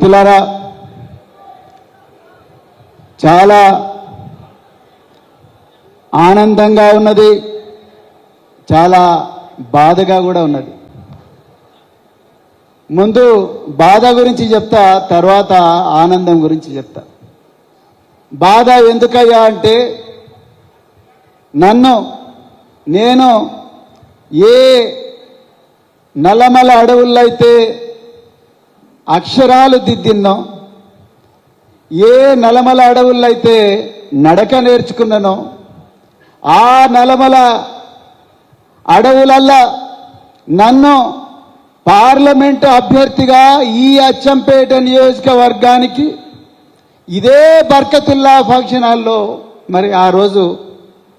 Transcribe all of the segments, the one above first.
మిత్రులారా, చాలా ఆనందంగా ఉన్నది, చాలా బాధగా కూడా ఉన్నది. ముందు బాధ గురించి చెప్తా, తర్వాత ఆనందం గురించి చెప్తా. బాధ ఎందుకయ్యా అంటే, నేను ఏ నల్లమల అడవుల్లో అయితే అక్షరాలు దిద్దిన్నో, ఏ నల్లమల అడవుల్లో అయితే నడక నేర్చుకున్నానో, ఆ నల్లమల అడవులల్లా నన్ను పార్లమెంటు అభ్యర్థిగా ఈ అచ్చంపేట నియోజకవర్గానికి ఇదే బర్కతుల్లా ఫంక్షన్ హాల్లో మరి ఆ రోజు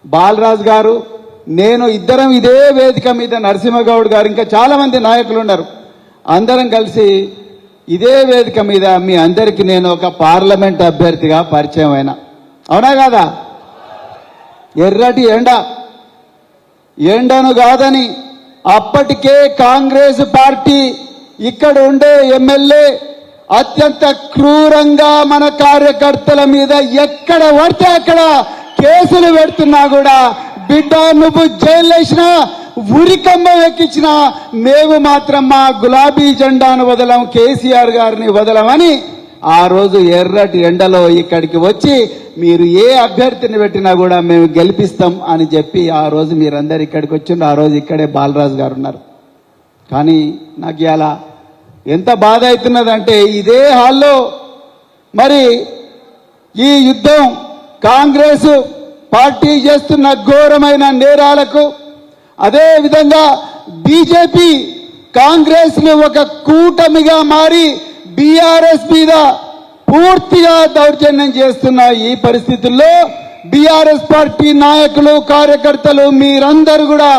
బాలరాజు గారు, నేను ఇద్దరం ఇదే వేదిక మీద, నరసింహగౌడ్ గారు, ఇంకా చాలామంది నాయకులు ఉన్నారు, అందరం కలిసి ఇదే వేదిక మీద మీ అందరికీ నేను ఒక పార్లమెంట్ అభ్యర్థిగా పరిచయం అయినా. అవునా కాదా? ఎర్రటి ఎండను కాదని అప్పటికే కాంగ్రెస్ పార్టీ ఇక్కడ ఉండే ఎమ్మెల్యే అత్యంత క్రూరంగా మన కార్యకర్తల మీద ఎక్కడ పడితే అక్కడ కేసులు పెడుతున్నా కూడా, బిడ్డ నువ్వు జైలు వేసినా, ఉరికంబం ఎక్కించినా మేము మాత్రం మా గులాబీ జెండాను వదలం, కేసీఆర్ గారిని వదలమని ఆ రోజు ఎర్రటి ఎండలో ఇక్కడికి వచ్చి మీరు ఏ అభ్యర్థిని పెట్టినా కూడా మేము గెలిపిస్తాం అని చెప్పి ఆ రోజు మీరందరు ఇక్కడికి వచ్చిండ్రు. ఆ రోజు ఇక్కడే బాలరాజు గారు ఉన్నారు. కానీ నాకు ఇలా ఎంత బాధ అవుతున్నదంటే, ఇదే హాల్లో మరి ఈ యుద్ధం కాంగ్రెస్ పార్టీ చేస్తున్న ఘోరమైన నేరాలకు, అదే విధంగా బీజేపీ కాంగ్రెస్ ని ఒక కూటమిగా మారి బీఆర్ఎస్ మీద పూర్తిగా దౌర్జన్యం చేస్తున్న ఈ పరిస్థితుల్లో బీఆర్ఎస్ పార్టీ నాయకులు, కార్యకర్తలు మీరందరూ కూడా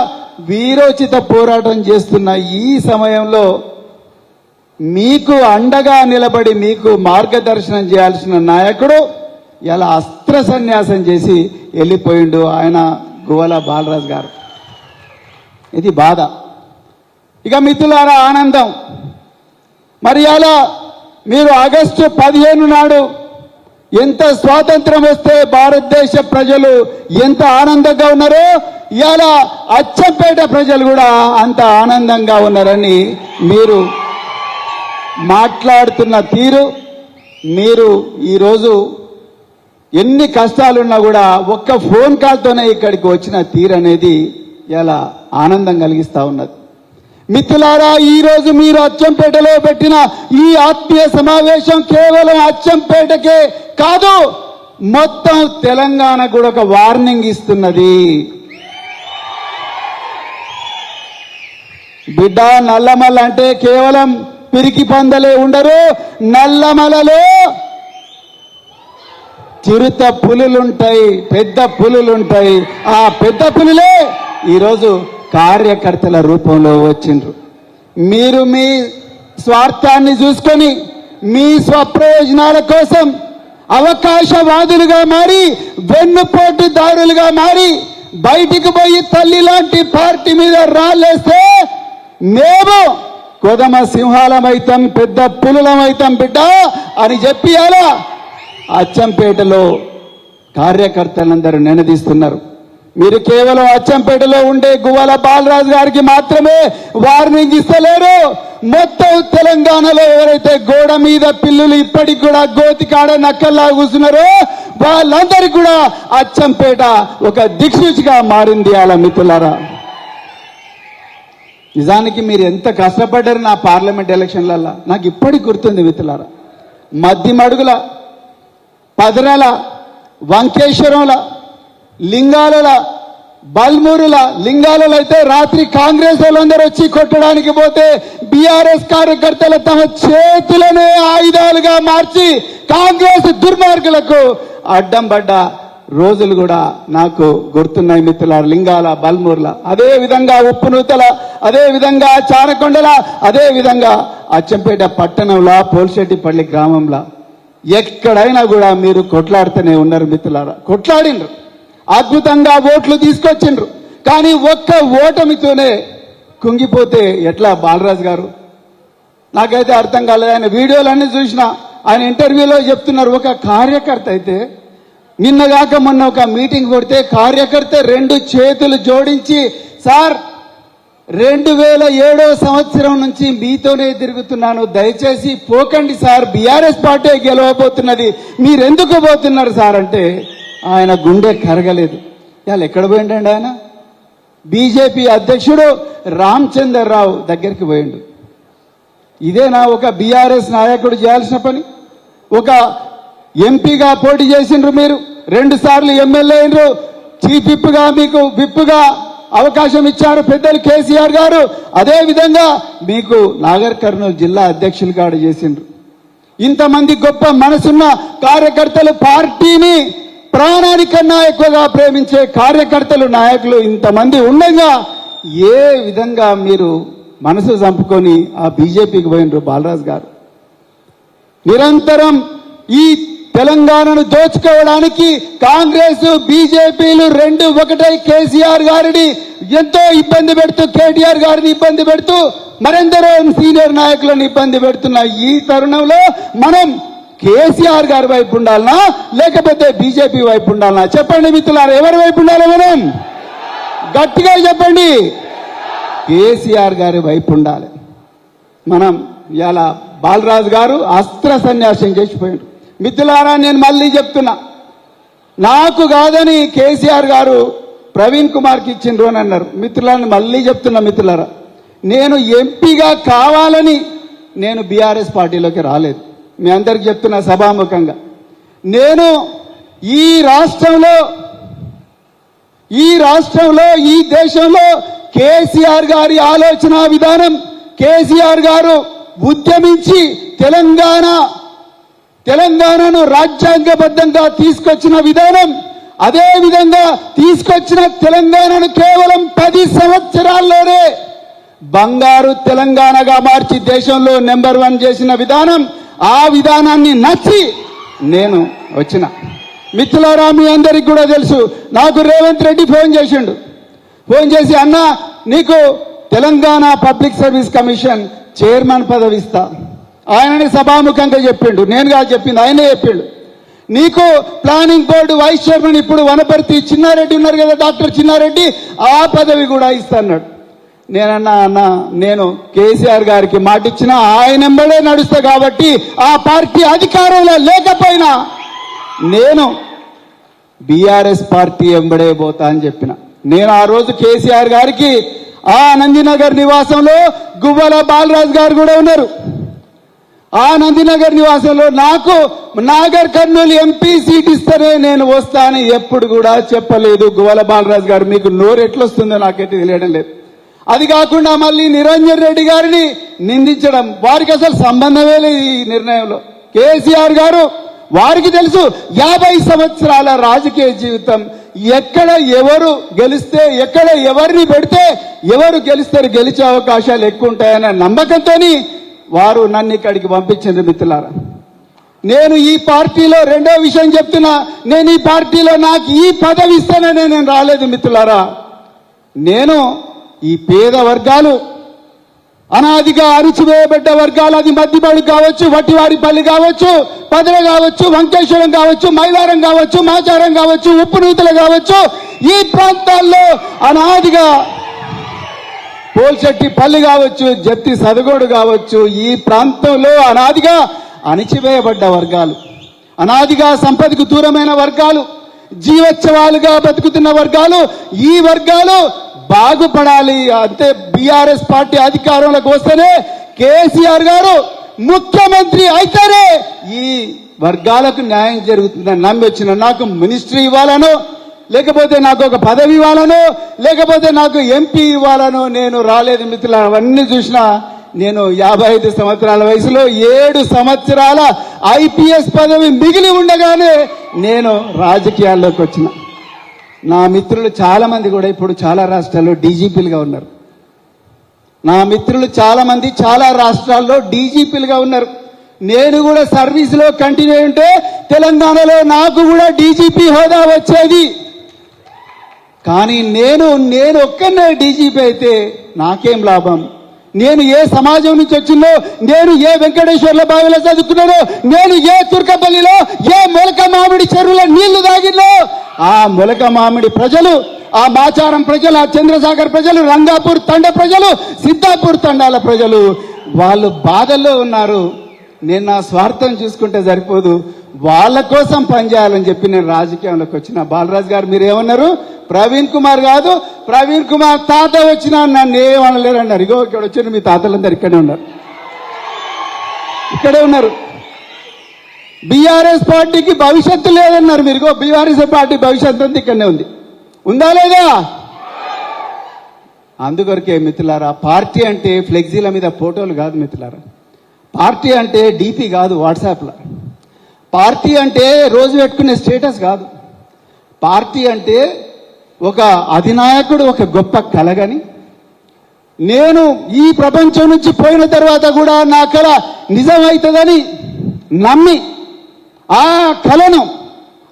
వీరోచిత పోరాటం చేస్తున్న ఈ సమయంలో మీకు అండగా నిలబడి మీకు మార్గదర్శనం చేయాల్సిన నాయకుడు ఇలా అస్త్ర సన్యాసం చేసి వెళ్ళిపోయిండు. ఆయన గువ్వల బాలరాజు గారు. ఇది బాధ. ఇక మిత్రులారా, ఆనందం. మరి అలా మీరు ఆగస్టు 15 నాడు ఎంత స్వాతంత్రం వస్తే భారతదేశ ప్రజలు ఎంత ఆనందంగా ఉన్నారో, ఇవాళ అచ్చంపేట ప్రజలు కూడా అంత ఆనందంగా ఉన్నారని మీరు మాట్లాడుతున్న తీరు, మీరు ఈరోజు ఎన్ని కష్టాలున్నా కూడా ఒక్క ఫోన్ కాల్తోనే ఇక్కడికి వచ్చిన తీరు అనేది ఇలా ఆనందం కలిగిస్తా ఉన్నది. మిత్రులారా, ఈరోజు మీరు అచ్చంపేటలో పెట్టిన ఈ ఆత్మీయ సమావేశం కేవలం అచ్చంపేటకే కాదు, మొత్తం తెలంగాణ కూడా ఒక వార్నింగ్ ఇస్తున్నది. బిడ్డ, నల్లమల అంటే కేవలం పిరికి పందలే ఉండరు. నల్లమలలో చిరుత పులులుంటాయి, పెద్ద పులులుంటాయి. ఆ పెద్ద పులులే ఈరోజు కార్యకర్తల రూపంలో వచ్చిండ్రు. మీరు మీ స్వార్థాన్ని చూసుకొని మీ స్వప్రయోజనాల కోసం అవకాశవాదులుగా మారి, వెన్నుపోటుదారులుగా మారి, బయటికి పోయి తల్లి లాంటి పార్టీ మీద రాళ్ళేస్తే మేము కొదమ సింహాలమైతాం, పెద్ద పులులమైతాం బిడ్డ అని చెప్పి అలా అచ్చంపేటలో కార్యకర్తలందరూ నినదీస్తున్నారు. మీరు కేవలం అచ్చంపేటలో ఉండే గువ్వల బాలరాజు గారికి మాత్రమే వార్నింగ్ ఇస్తలేరు. మొత్తం తెలంగాణలో ఎవరైతే గోడ మీద పిల్లులు ఇప్పటికి కూడా గోతికాడ నక్కల్లా కూర్చున్నారో వాళ్ళందరికీ కూడా అచ్చంపేట ఒక దిక్సూచిగా మారింది. అలా మిత్రులారా, నిజానికి మీరు ఎంత కష్టపడ్డారు నా పార్లమెంట్ ఎలక్షన్లలో నాకు ఇప్పటికి గుర్తుంది మిత్రులారా. మద్దిమడుగుల, పదరాల, వంకేశ్వరంల, లింగాల, బల్మూరుల, లింగాలలో అయితే రాత్రి కాంగ్రెస్ వాళ్ళందరూ వచ్చి కొట్టడానికి పోతే బీఆర్ఎస్ కార్యకర్తలు తమ చేతులనే ఆయుధాలుగా మార్చి కాంగ్రెస్ దుర్మార్గులకు అడ్డం పడ్డ రోజులు కూడా నాకు గుర్తున్నాయి మిత్రులారా. లింగాల, బల్మూర్ల, అదే విధంగా ఉప్పునూతల, అదే విధంగా చారకొండల, అదే విధంగా అచ్చంపేట పట్టణంలో పోల్శెట్టిపల్లి గ్రామంలో ఎక్కడైనా కూడా మీరు కొట్లాడుతూనే ఉన్నారు మిత్రులారా. కొట్లాడిండ్రు, అద్భుతంగా ఓట్లు తీసుకొచ్చిండ్రు. కానీ ఒక్క ఓటమితోనే కుంగిపోతే ఎట్లా బాలరాజు గారు? నాకైతే అర్థం కాలేదు. ఆయన వీడియోలన్నీ చూసిన, ఆయన ఇంటర్వ్యూలో చెప్తున్నారు, ఒక కార్యకర్త అయితే నిన్నగాక మొన్న ఒక మీటింగ్ పెడితే కార్యకర్త 2 చేతులు జోడించి, సార్ 2007 సంవత్సరం నుంచి మీతోనే తిరుగుతున్నాను, దయచేసి పోకండి సార్, బీఆర్ఎస్ పార్టీ గెలవబోతున్నది, మీరెందుకు పోతున్నారు సార్ అంటే ఆయన గుండె కరగలేదు. ఇవాళ ఎక్కడ పోయిండండి ఆయన? బీజేపీ అధ్యక్షుడు రామచంద్రరావు దగ్గరికి పోయిండు. ఇదేనా ఒక బీఆర్ఎస్ నాయకుడు చేయాల్సిన పని? ఒక ఎంపీగా పోటీ చేసిండ్రు, మీరు 2 సార్లు ఎమ్మెల్యే అయినరు, చీఫ్ విప్గా మీకు విప్గా అవకాశం ఇచ్చారు పెద్దలు కేసీఆర్ గారు. అదే విధంగా మీకు నాగర్ కర్నూలు జిల్లా అధ్యక్షులుగా చేసిండ్రు. ఇంతమంది గొప్ప మనసున్న కార్యకర్తలు, పార్టీని ప్రాణానికన్నా ఎక్కువగా ప్రేమించే కార్యకర్తలు, నాయకులు ఇంతమంది ఉండగా ఏ విధంగా మీరు మనసు చంపుకొని ఆ బీజేపీకి పోయినరు? బాలరాజు గారు నిరంతరం ఈ తెలంగాణను దోచుకోవడానికి కాంగ్రెస్ బీజేపీలు 2 ఒకటై కేసీఆర్ గారిని ఎంతో ఇబ్బంది పెడుతూ, కేటీఆర్ గారిని ఇబ్బంది పెడుతూ, మరెందరో సీనియర్ నాయకులను ఇబ్బంది పెడుతున్న ఈ తరుణంలో మనం కేసీఆర్ గారి వైపు ఉండాలనా లేకపోతే బీజేపీ వైపు ఉండాలనా? చెప్పండి మిత్రులారా, ఎవరి వైపు ఉండాలి? మనం గట్టిగా చెప్పండి. కేసీఆర్ గారి వైపు ఉండాలి. మనం ఇలా బాలరాజు గారు అస్త్ర సన్యాసం చేసిపోయాడు. మిత్రులారా, నేను మళ్ళీ చెప్తున్నా, నాకు కాదని కేసీఆర్ గారు ప్రవీణ్ కుమార్కి ఇచ్చిండ్రు అని అన్నారు. మిత్రులారా, మళ్ళీ చెప్తున్నా మిత్రులారా, నేను ఎంపీగా కావాలని నేను బీఆర్ఎస్ పార్టీలోకి రాలేదు. మీ అందరికి చెప్తున్నా సభాముఖంగా, నేను ఈ రాష్ట్రంలో ఈ దేశంలో కేసీఆర్ గారి ఆలోచన విధానం, కేసీఆర్ గారు ఉద్యమించి తెలంగాణను రాజ్యాంగబద్ధంగా తీసుకొచ్చిన విధానం, అదే విధంగా తీసుకొచ్చిన తెలంగాణను కేవలం 10 సంవత్సరాల్లోనే బంగారు తెలంగాణగా మార్చి దేశంలో నెంబర్ 1 చేసిన విధానం, ఆ విధానాన్ని నచ్చి నేను వచ్చిన. మిత్రులారా, మీ అందరికి కూడా తెలుసు, నాకు రేవంత్ రెడ్డి ఫోన్ చేసి అన్నా నీకు Telangana public service commission chairman పదవి ఇస్తా. ఆయనని సభాముఖంగా చెప్పిండు, నేను కాదు చెప్పింది, ఆయనే చెప్పిండు. నీకు ప్లానింగ్ బోర్డు వైస్ చైర్మన్ ఇప్పుడు వనపర్తి చిన్నారెడ్డి ఉన్నారు కదా, డాక్టర్ చిన్నారెడ్డి, ఆ పదవి కూడా ఇస్తాన్నాడు. నేనన్నా, అన్న నేను కేసీఆర్ గారికి మాట ఇచ్చిన ఆయన వెంబడే నడుస్తా కాబట్టి ఆ పార్టీ అధికారంలో లేకపోయినా నేను బీఆర్ఎస్ పార్టీ వెంబడే పోతా అని చెప్పిన. నేను ఆ రోజు కేసీఆర్ గారికి ఆ నందినగర్ నివాసంలో గువ్వల బాలరాజు గారు కూడా ఉన్నారు. ఆ నందినగర్ నివాసంలో నాకు నాగర్ కర్నూలు ఎంపీ సీట్ ఇస్తేనే నేను వస్తా అని ఎప్పుడు కూడా చెప్పలేదు గువ్వల బాలరాజు గారు. మీకు నోరు ఎట్లొస్తుందో నాకైతే తెలియడం లేదు. అది కాకుండా మళ్ళీ నిరంజన్ రెడ్డి గారిని నిందించడం, వారికి అసలు సంబంధమే లేదు ఈ నిర్ణయంలో. కేసీఆర్ గారు వారికి తెలుసు 50 సంవత్సరాల రాజకీయ జీవితం, ఎక్కడ ఎవరు గెలిస్తే, ఎక్కడ ఎవరిని పెడితే ఎవరు గెలిస్తారు, గెలిచే అవకాశాలు ఎక్కువ ఉంటాయన్న నమ్మకంతో వారు నన్ను ఇక్కడికి పంపించారు. మిత్రులారా, నేను ఈ పార్టీలో రెండో విషయం చెప్తున్నా, నేను ఈ పార్టీలో నాకు ఈ పదవి ఇస్తానని నేను రాలేదు మిత్రులారా. నేను ఈ పేద వర్గాలు, అనాదిగా అణచివేయబడ్డ వర్గాలు, అది మద్దిపాడు కావచ్చు, వట్టివారిపల్లి కావచ్చు, పదవ కావచ్చు, వంకేశ్వరం కావచ్చు, మైలారం కావచ్చు, మాచారం కావచ్చు, ఉప్పునూతలు కావచ్చు, ఈ ప్రాంతాల్లో అనాదిగా పోల్చెట్టిపల్లి కావచ్చు, జత్తి సదగోడు కావచ్చు, ఈ ప్రాంతంలో అనాదిగా అణచివేయబడ్డ వర్గాలు, అనాదిగా సంపదకు దూరమైన వర్గాలు, జీవోత్సవాలుగా బతుకుతున్న వర్గాలు, ఈ వర్గాలు బాగుపడాలి. అంతే బీఆర్ఎస్ పార్టీ అధికారంలోకి వస్తేనే, కేసీఆర్ గారు ముఖ్యమంత్రి అయితేనే ఈ వర్గాలకు న్యాయం జరుగుతుందని నమ్మి వచ్చిన. నాకు మినిస్ట్రీ ఇవ్వాలనో, లేకపోతే నాకు ఒక పదవి ఇవ్వాలనో, లేకపోతే నాకు ఎంపీ ఇవ్వాలనో నేను రాలేదు మిత్రులు. అవన్నీ చూసినా నేను 55 సంవత్సరాల వయసులో 7 సంవత్సరాల ఐపీఎస్ పదవి మిగిలి ఉండగానే నేను రాజకీయాల్లోకి వచ్చిన. నా మిత్రులు చాలా మంది కూడా ఇప్పుడు చాలా రాష్ట్రాల్లో డీజీపీలుగా ఉన్నారు. నా మిత్రులు చాలా మంది చాలా రాష్ట్రాల్లో డీజీపీలుగా ఉన్నారు. నేను కూడా సర్వీస్లో కంటిన్యూ ఉంటే తెలంగాణలో నాకు కూడా డీజీపీ హోదా వచ్చేది. కానీ నేను ఒక్కనే డీజీపీ అయితే నాకేం లాభం? నేను ఏ సమాజం నుంచి వచ్చిందో, నేను ఏ వెంకటేశ్వర్ల బావిలో చదువుకున్నానో, నేను ఏ తుర్కపల్లిలో ఏ మొలక మామిడి చెరువుల నీళ్లు తాగినో, ఆ మొలక మామిడి ప్రజలు, ఆ మాచారం ప్రజలు, ఆ చంద్రసాగర్ ప్రజలు, రంగాపూర్ తండ ప్రజలు, సిద్ధాపూర్ తండాల ప్రజలు వాళ్ళు బాధల్లో ఉన్నారు. నేను నా స్వార్థం చూసుకుంటే సరిపోదు, వాళ్ళ కోసం పనిచేయాలని చెప్పి నేను రాజకీయంలోకి వచ్చిన. బాలరాజు గారు మీరు ఏమన్నారు? ప్రవీణ్ కుమార్ కాదు, ప్రవీణ్ కుమార్ తాత వచ్చినా నన్ను ఏమనలేరు అన్నారు. ఇగో ఇక్కడ వచ్చిన మీ తాతలందరూ ఇక్కడే ఉన్నారు, ఇక్కడే ఉన్నారు. బీఆర్ఎస్ పార్టీకి భవిష్యత్తు లేదన్నారు మీరు. ఇగో బీఆర్ఎస్ పార్టీ భవిష్యత్తు అంతా ఇక్కడనే ఉంది, ఉందా లేదా? అందుకొరకే మిత్రులారా, పార్టీ అంటే ఫ్లెక్సీల మీద ఫోటోలు కాదు మిత్రులారా. పార్టీ అంటే డీపీ కాదు వాట్సాప్లో. పార్టీ అంటే రోజు పెట్టుకునే స్టేటస్ కాదు. పార్టీ అంటే ఒక అధినాయకుడు ఒక గొప్ప కలగని, నేను ఈ ప్రపంచం నుంచి పోయిన తర్వాత కూడా నా కళ నిజమవుతుందని నమ్మి ఆ కళను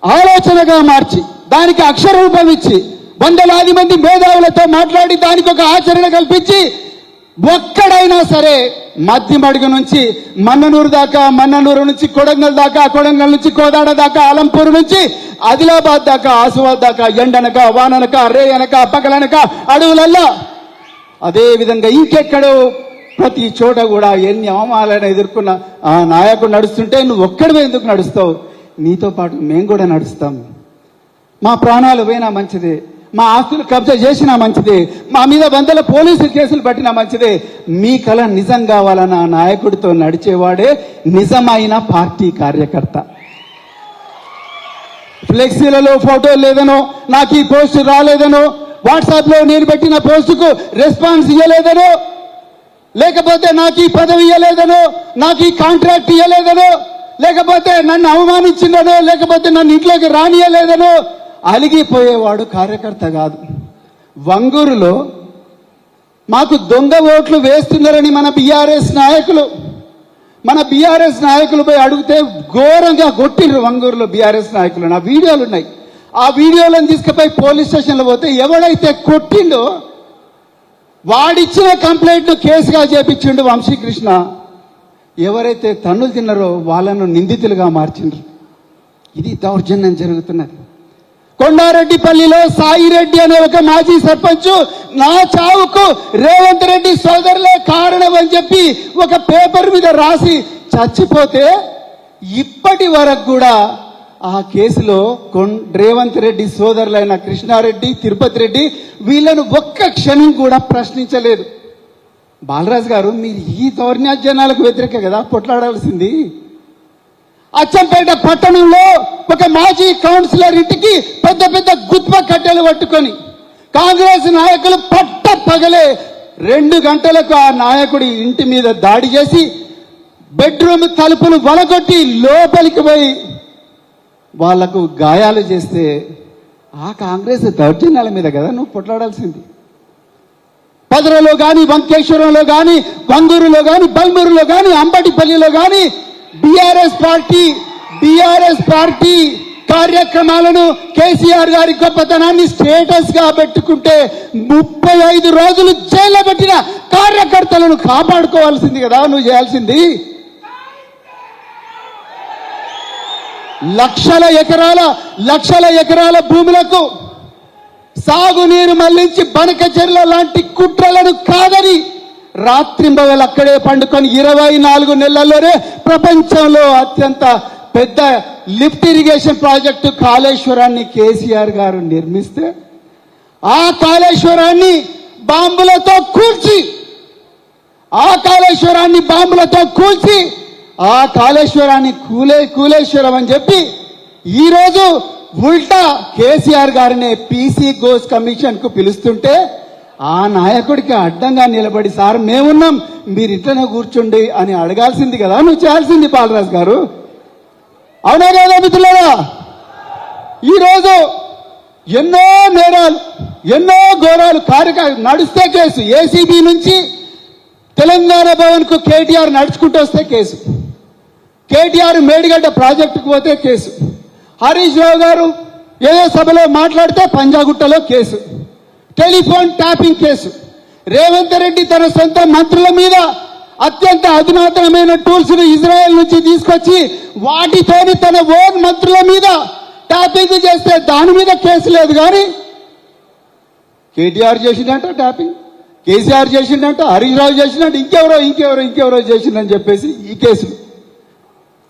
ఆలోచనగా మార్చి దానికి అక్షర రూపం ఇచ్చి వందలాది మంది మేధావులతో మాట్లాడి దానికి ఒక ఆచరణ కల్పించి ఒక్కడైనా సరే మధ్యమడుగు నుంచి మన్ననూరు దాకా, మన్ననూరు నుంచి కొడంగల్ దాకా, కొడంగల్ నుంచి కోదాడ దాకా, అలంపూర్ నుంచి ఆదిలాబాద్ దాకా, ఆసిఫాబాద్ దాకా, ఎండనక వాననక రేయనక పగలనక అడవులల్లా, అదే విధంగా ఇంకెక్కడో ప్రతి చోట కూడా ఎన్ని అవమానాలను ఎదుర్కొన్న ఆ నాయకుడు నడుస్తుంటే నువ్వు ఒక్కడివే ఎందుకు నడుస్తావు? నీతో పాటు మేము కూడా నడుస్తాం. మా ప్రాణాలు పోయినా మంచిదే, మా ఆస్తులు కబ్జా చేసినా మంచిదే, మా మీద వందల పోలీసు కేసులు పట్టినా మంచిదే. మీ కళ నిజం కావాలన్న నాయకుడితో నడిచేవాడే నిజమైన పార్టీ కార్యకర్త. ఫ్లెక్సీలలో ఫోటోలు లేదనో, నాకు ఈ పోస్ట్ రాలేదనో, వాట్సాప్ లో నేను పెట్టిన పోస్టుకు రెస్పాన్స్ ఇవ్వలేదనో, లేకపోతే నాకు ఈ పదవి ఇవ్వలేదనో, నాకు ఈ కాంట్రాక్ట్ ఇవ్వలేదనో, లేకపోతే నన్ను అవమానించిందనో, లేకపోతే నన్ను ఇంట్లోకి రానియలేదనో అలిగిపోయేవాడు కార్యకర్త కాదు. వంగూరులో మాకు దొంగ ఓట్లు వేస్తున్నారని మన బీఆర్ఎస్ నాయకులు పోయి అడిగితే ఘోరంగా కొట్టిండ్రు వంగూరులో బీఆర్ఎస్ నాయకులు. నా వీడియోలు ఉన్నాయి. ఆ వీడియోలను తీసుకుపోయి పోలీస్ స్టేషన్లో పోతే ఎవడైతే కొట్టిండో వాడిచ్చిన కంప్లైంట్ కేసుగా చేపించిండు వంశీకృష్ణ. ఎవరైతే తన్నులు తిన్నారో వాళ్ళను నిందితులుగా మార్చిండ్రు. ఇది దౌర్జన్యం జరుగుతున్నది. కొండారెడ్డిపల్లిలో సాయిరెడ్డి అనే ఒక మాజీ సర్పంచ్ నా చావుకు రేవంత్ రెడ్డి సోదరులే కారణం అని చెప్పి ఒక పేపర్ మీద రాసి చచ్చిపోతే ఇప్పటి వరకు కూడా ఆ కేసులో రేవంత్ రెడ్డి సోదరులైన కృష్ణారెడ్డి, తిరుపతి రెడ్డి వీళ్ళను ఒక్క క్షణం కూడా ప్రశ్నించలేదు. బాలరాజు గారు మీరు ఈ దౌర్జన్యాలకు వ్యతిరేక కదా పొట్లాడాల్సింది. అచ్చంపేట పట్టణంలో ఒక మాజీ కౌన్సిలర్ ఇంటికి పెద్ద పెద్ద గుత్ప కట్టెలు పట్టుకొని కాంగ్రెస్ నాయకులు పట్ట పగలే 2 గంటలకు ఆ నాయకుడి ఇంటి మీద దాడి చేసి బెడ్రూమ్ తలుపులు వలగొట్టి లోపలికి పోయి వాళ్లకు గాయాలు చేస్తే ఆ కాంగ్రెస్ దౌర్జన్యాల మీద కదా నువ్వు పొట్లాడాల్సింది. పదరలో కానీ, వంకేశ్వరంలో కానీ, వంగూరులో కానీ, బల్మూరులో కానీ, అంబటిపల్లిలో కానీ బీఆర్ఎస్ పార్టీ కార్యక్రమాలను కేసీఆర్ గారి గొప్పతనాన్ని స్టేటస్ గా పెట్టుకుంటే 35 రోజులు జైల్లో పెట్టిన కార్యకర్తలను కాపాడుకోవాల్సింది కదా నువ్వు చేయాల్సింది. లక్షల ఎకరాల భూములకు సాగునీరు మళ్లించి బనకచెర్ల లాంటి కుట్రలను కాదని రాత్రింబవలు అక్కడే పండుకొని 24 నెలల్లోనే ప్రపంచంలో అత్యంత పెద్ద లిఫ్ట్ ఇరిగేషన్ ప్రాజెక్టు కాళేశ్వరాన్ని కేసీఆర్ గారు నిర్మిస్తే ఆ కాళేశ్వరాన్ని బాంబులతో కూల్చి ఆ కాళేశ్వరాన్ని కూలేశ్వరం అని చెప్పి ఈరోజు ఉల్టా కేసీఆర్ గారిని పీసీ ఘోష్ కమిషన్ కు పిలుస్తుంటే ఆ నాయకుడికి అడ్డంగా నిలబడి సార్ మేమున్నాం మీరు ఇట్లనే కూర్చోండి అని అడగాల్సింది కదా నువ్వు చేయాల్సింది బాలరాజు గారు. అవునా కదా మిత్రులారా? ఈరోజు ఎన్నో నేరాలు, ఎన్నో ఘోరాలు నడుస్తే కేసు. ఏసీబీ నుంచి తెలంగాణ భవన్ కు కేటీఆర్ నడుచుకుంటూ వస్తే కేసు, కేటీఆర్ మేడిగడ్డ ప్రాజెక్టుకు పోతే కేసు, హరీష్ రావు గారు ఏదో సభలో మాట్లాడితే పంజాగుట్టలో కేసు, టెలిఫోన్ ట్యాపింగ్ కేసు, రేవంత్ రెడ్డి తన సొంత మంత్రుల మీద అత్యంత అధునాతనమైన టూల్స్ ను ఇజ్రాయెల్ నుంచి తీసుకొచ్చి వాటితోని తన ఓన్ మంత్రుల మీద ట్యాపింగ్ చేస్తే దాని మీద కేసు లేదు. కానీ కేటీఆర్ చేసిందంట ట్యాపింగ్, కేసీఆర్ చేసిందంట, హరీష్ రావు చేసిందంట, ఇంకెవరో చేసిందని చెప్పేసి ఈ కేసులు.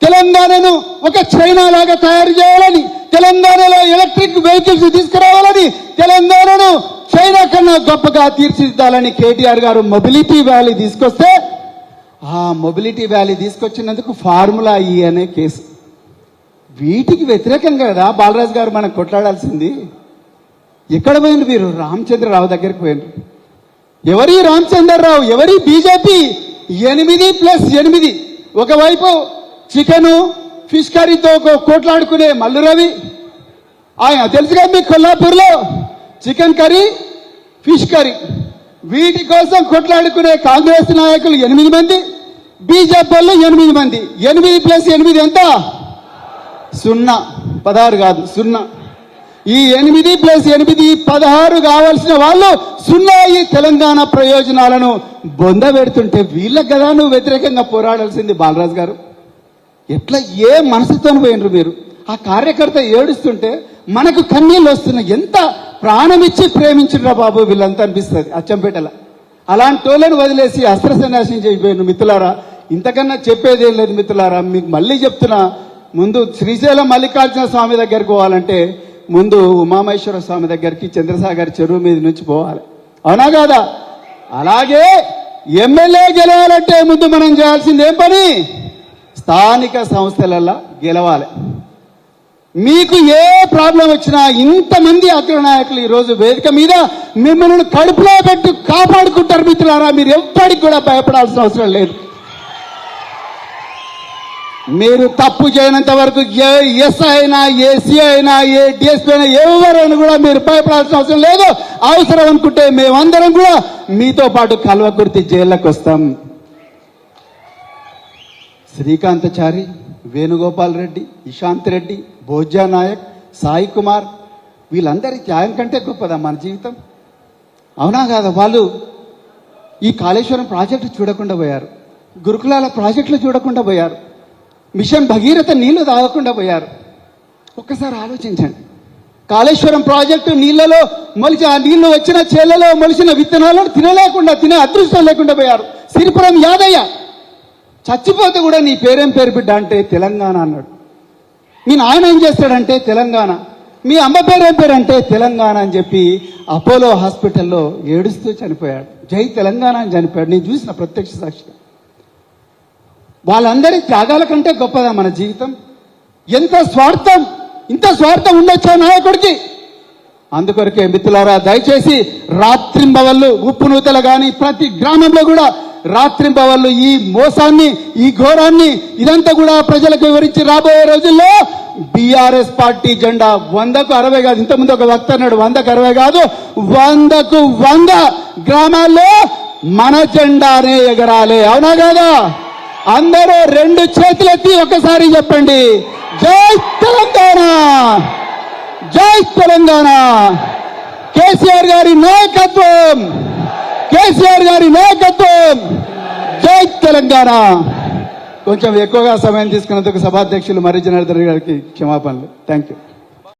తెలంగాణను ఒక చైనా లాగా తయారు చేయాలని, తెలంగాణలో ఎలక్ట్రిక్ వెహికల్స్ తీసుకురావాలని, తెలంగాణను చైనా కన్నా గొప్పగా తీర్చిదిద్దాలని కేటీఆర్ గారు మొబిలిటీ వ్యాలీ తీసుకొస్తే ఆ మొబిలిటీ వ్యాలీ తీసుకొచ్చినందుకు ఫార్ములా ఈ అనే కేసు. వీటికి వ్యతిరేకంగా కదా బాలరాజు గారు మనం కొట్లాడాల్సింది. ఎక్కడ పోయింది మీరు? రామచంద్రరావు దగ్గరికి పోయిండ్రు. ఎవరి రామచంద్రరావు, ఎవరి బీజేపీ? 8+8. ఒకవైపు చికెను ఫిష్ కర్రీతో కొట్లాడుకునే మల్లు రవి, ఆయన తెలుసుగా మీకు కొల్లాపూర్లో చికెన్ కర్రీ ఫిష్ కర్రీ, వీటి కోసం కొట్లాడుకునే కాంగ్రెస్ నాయకులు 8 మంది, బీజేపీ వాళ్ళు 8 మంది. 8+8 ఎంత? 0. 16 కాదు, 0. ఈ 8+8 16 కావాల్సిన వాళ్ళు 0 ఈ తెలంగాణ ప్రయోజనాలను బొందబెడుతుంటే వీళ్ళకి కదా నువ్వు వ్యతిరేకంగా పోరాడాల్సింది బాలరాజు గారు. ఎట్లా ఏ మనసుతో పోయినరు మీరు? ఆ కార్యకర్త ఏడుస్తుంటే మనకు కన్నీళ్ళు వస్తున్నాయి. ఎంత ప్రాణమిచ్చి ప్రేమించురా బాబు వీళ్ళంతా అనిపిస్తుంది అచ్చంపేటల. అలాంటి టోళ్ళను వదిలేసి అస్త్ర సన్యాసం చేయిపోయిన మిత్రులారా, ఇంతకన్నా చెప్పేదేం లేదు మిత్రులారా. మీకు మళ్ళీ చెప్తున్నా, ముందు శ్రీశైలం మల్లికార్జున స్వామి దగ్గరికి పోవాలంటే ముందు ఉమామహేశ్వర స్వామి దగ్గరికి చంద్రసాగర్ చెరువు మీద నుంచి పోవాలి, అవునా కాదా? అలాగే ఎమ్మెల్యే గెలవాలంటే ముందు మనం చేయాల్సింది ఏం పని? స్థానిక సంస్థలల్లో గెలవాలి. మీకు ఏ ప్రాబ్లం వచ్చినా ఇంతమంది అగ్రనాయకులు ఈరోజు వేదిక మీద మిమ్మల్ని కడుపులో పెట్టి కాపాడుకుంటారు మిత్రులారా. మీరు ఎప్పటికి కూడా భయపడాల్సిన అవసరం లేదు. మీరు తప్పు చేయనంత వరకు ఏ ఎస్ఐ అయినా, ఏసీ అయినా, ఏ డిఎస్పీ అయినా, ఎవరైనా కూడా మీరు భయపడాల్సిన అవసరం లేదు. అవసరం అనుకుంటే మేమందరం కూడా మీతో పాటు కల్వకుర్తి జైల్లోకి వస్తాం. శ్రీకాంతచారి, వేణుగోపాల్ రెడ్డి, ఇషాంత్ రెడ్డి, భోజ్యా నాయక్, సాయి కుమార్, వీళ్ళందరి త్యాగం కంటే గొప్పదా మన జీవితం? అవునా కాదా? వాళ్ళు ఈ కాళేశ్వరం ప్రాజెక్టు చూడకుండా పోయారు, గురుకులాల ప్రాజెక్టులు చూడకుండా పోయారు, మిషన్ భగీరథ నీళ్లు తాగకుండా పోయారు. ఒక్కసారి ఆలోచించండి. కాళేశ్వరం ప్రాజెక్టు నీళ్లలో మొలిచి ఆ నీళ్లు వచ్చిన చేళ్లలో మొలిచిన విత్తనాలను తినే అదృష్టం లేకుండా పోయారు. సిరిపురం యాదయ్య చచ్చిపోతే కూడా నీ పేరేం పేరు బిడ్డ అంటే తెలంగాణ అన్నాడు. మీ నాయన ఏం చేస్తాడంటే తెలంగాణ, మీ అమ్మ పేరేం పేరు అంటే తెలంగాణ అని చెప్పి అపోలో హాస్పిటల్లో ఏడుస్తూ చనిపోయాడు. జై తెలంగాణ అని చనిపోయాడు. నేను చూసిన ప్రత్యక్ష సాక్షిగా. వాళ్ళందరి త్యాగాల కంటే గొప్పదా మన జీవితం? ఇంత స్వార్థం ఉండొచ్చా నాయకుడికి? అందుకొరకే మిత్రులారా, దయచేసి రాత్రింబవళ్ళు ఉప్పు నూతలు కానీ ప్రతి గ్రామంలో కూడా రాత్రింబవళ్ళు ఈ మోసాన్ని, ఈ ఘోరాన్ని ఇదంతా కూడా ప్రజలకు వివరించి రాబోయే రోజుల్లో బీఆర్ఎస్ పార్టీ జెండా 100కు 60 కాదు, ఇంతకుముందు ఒక వక్త అన్నాడు 100కు 60 కాదు, 100కు 100 గ్రామాల్లో మన జెండానే ఎగరాలి, అవునా కాదా? అందరూ 2 చేతులెత్తి ఒకసారి చెప్పండి, జై తెలంగాణ, జై తెలంగాణ. కేసీఆర్ గారి నాయకత్వం, కేసీఆర్ గారి నాయకత్వం, జై తెలంగాణ. కొంచెం ఎక్కువగా సమయం తీసుకున్నందుకు సభాధ్యక్షులు మర్రి జనార్దన్ గారికి క్షమాపణలు. Thank you.